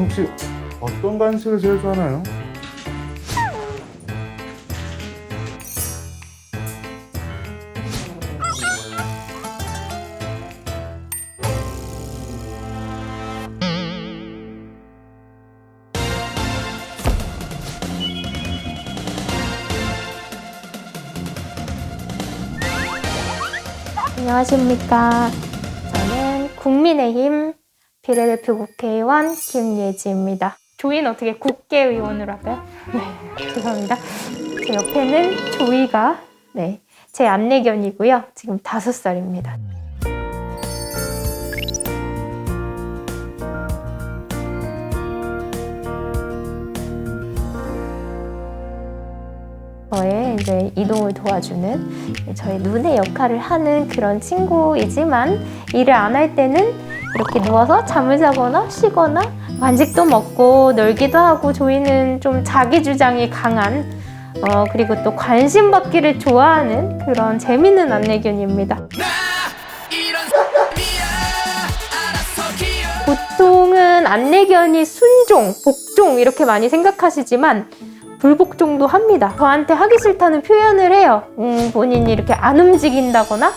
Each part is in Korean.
혹시 어떤 간식을 제일 좋아하나요? 안녕하십니까. 저는 국민의힘 비례대표 국회의원 김예지입니다. 조이는 어떻게 국회의원으로 할까요? 네, 죄송합니다. 제 옆에는 조이가 제 안내견이고요. 지금 5살입니다. 저의 이제 이동을 도와주는 저의 눈의 역할을 하는 그런 친구이지만 일을 안 할 때는 이렇게 누워서 잠을 자거나 쉬거나 간식도 먹고 놀기도 하고 조이는 좀 자기 주장이 강한 그리고 또 관심 받기를 좋아하는 그런 재밌는 안내견입니다. 보통은 안내견이 순종, 복종 이렇게 많이 생각하시지만 불복종도 합니다. 저한테 하기 싫다는 표현을 해요. 본인이 이렇게 안 움직인다거나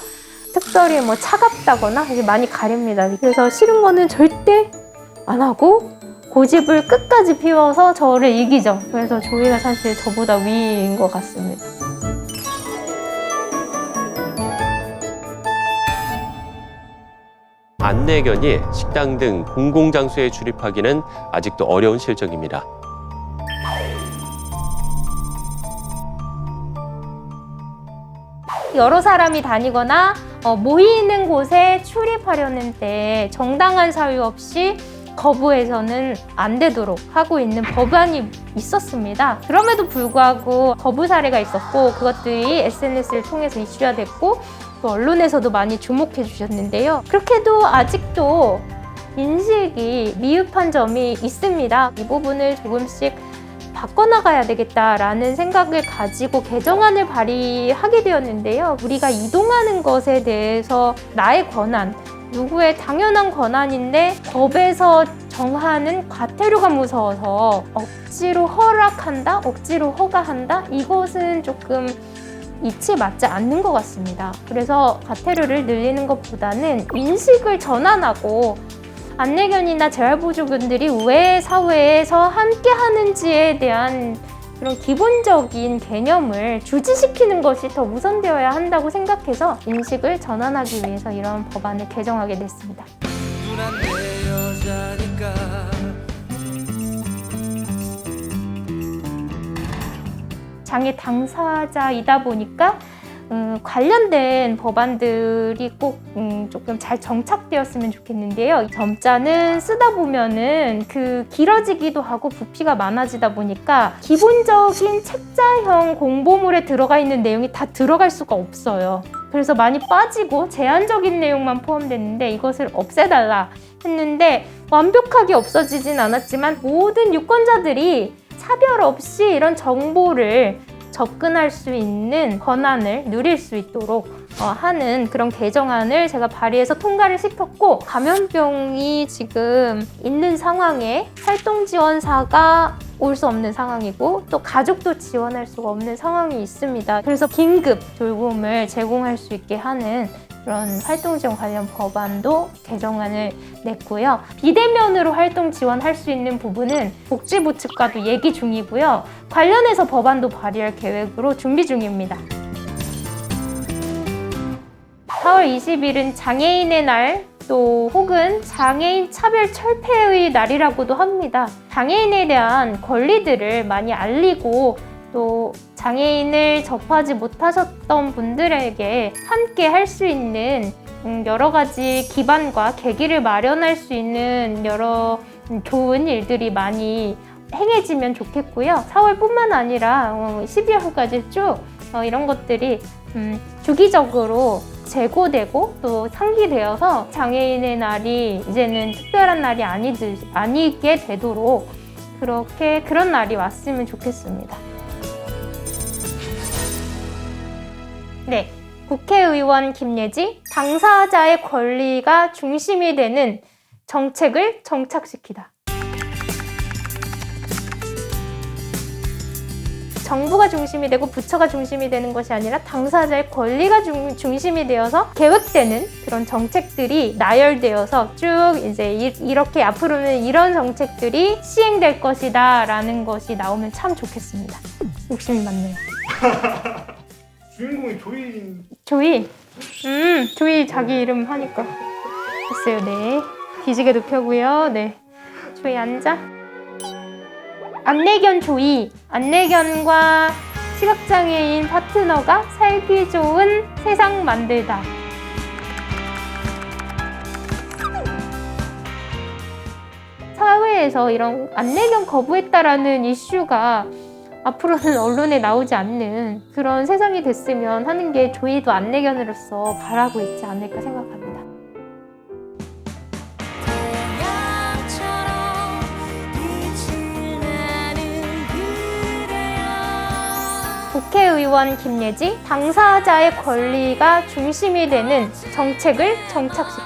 특별히 뭐 차갑다거나 이제 많이 가립니다. 그래서 싫은 거는 절대 안 하고 고집을 끝까지 피워서 저를 이기죠. 그래서 조이가 사실 저보다 위인 것 같습니다. 안내견이 식당 등 공공장소에 출입하기는 아직도 어려운 실정입니다. 여러 사람이 다니거나 모이는 곳에 출입하려는 때 정당한 사유 없이 거부해서는 안 되도록 하고 있는 법안이 있었습니다. 그럼에도 불구하고 거부 사례가 있었고 그것들이 SNS를 통해서 이슈가 됐고 또 언론에서도 많이 주목해 주셨는데요. 그렇게도 아직도 인식이 미흡한 점이 있습니다. 이 부분을 조금씩 바꿔나가야 되겠다라는 생각을 가지고 개정안을 발의하게 되었는데요. 우리가 이동하는 것에 대해서 나의 권한, 누구의 당연한 권한인데 법에서 정하는 과태료가 무서워서 억지로 허락한다, 억지로 허가한다? 이것은 조금 이치에 맞지 않는 것 같습니다. 그래서 과태료를 늘리는 것보다는 인식을 전환하고 안내견이나 재활보조견들이 왜 사회에서 함께 하는지에 대한 그런 기본적인 개념을 주지시키는 것이 더 우선되어야 한다고 생각해서 인식을 전환하기 위해서 이런 법안을 개정하게 됐습니다. 장애 당사자이다 보니까 관련된 법안들이 꼭 조금 잘 정착되었으면 좋겠는데요. 점자는 쓰다 보면은 길어지기도 하고 부피가 많아지다 보니까 기본적인 책자형 공보물에 들어가 있는 내용이 다 들어갈 수가 없어요. 그래서 많이 빠지고 제한적인 내용만 포함됐는데 이것을 없애달라 했는데 완벽하게 없어지진 않았지만 모든 유권자들이 차별 없이 이런 정보를 접근할 수 있는 권한을 누릴 수 있도록 하는 그런 개정안을 제가 발의해서 통과를 시켰고 감염병이 지금 있는 상황에 활동지원사가 올 수 없는 상황이고 또 가족도 지원할 수가 없는 상황이 있습니다. 그래서 긴급 돌봄을 제공할 수 있게 하는 그런 활동지원 관련 법안도 개정안을 냈고요. 비대면으로 활동 지원할 수 있는 부분은 복지부 측과도 얘기 중이고요. 관련해서 법안도 발의할 계획으로 준비 중입니다. 4월 20일은 장애인의 날, 또 혹은 장애인 차별 철폐의 날이라고도 합니다. 장애인에 대한 권리들을 많이 알리고 또 장애인을 접하지 못하셨던 분들에게 함께 할 수 있는 여러 가지 기반과 계기를 마련할 수 있는 여러 좋은 일들이 많이 행해지면 좋겠고요. 4월뿐만 아니라 12월까지 쭉 이런 것들이 주기적으로 재고되고 또 상기되어서 장애인의 날이 이제는 특별한 날이 아니게 되도록 그런 날이 왔으면 좋겠습니다. 네, 국회의원 김예지, 당사자의 권리가 중심이 되는 정책을 정착시키다. 정부가 중심이 되고 부처가 중심이 되는 것이 아니라 당사자의 권리가 중심이 되어서 계획되는 그런 정책들이 나열되어서 쭉 이제 이렇게 앞으로는 이런 정책들이 시행될 것이다 라는 것이 나오면 참 좋겠습니다. 욕심이 많네요. 주인공이 조이인. 조이. 조이 자기 이름 하니까. 됐어요. 네. 뒤지게 눕혀고요. 네. 조이 앉아. 안내견 조이. 안내견과 시각장애인 파트너가 살기 좋은 세상 만들다. 사회에서 이런 안내견 거부했다라는 이슈가 앞으로는 언론에 나오지 않는 그런 세상이 됐으면 하는 게 조이도 안내견으로서 바라고 있지 않을까 생각합니다. 국회의원 김예지, 당사자의 권리가 중심이 되는 정책을 정착시켰다.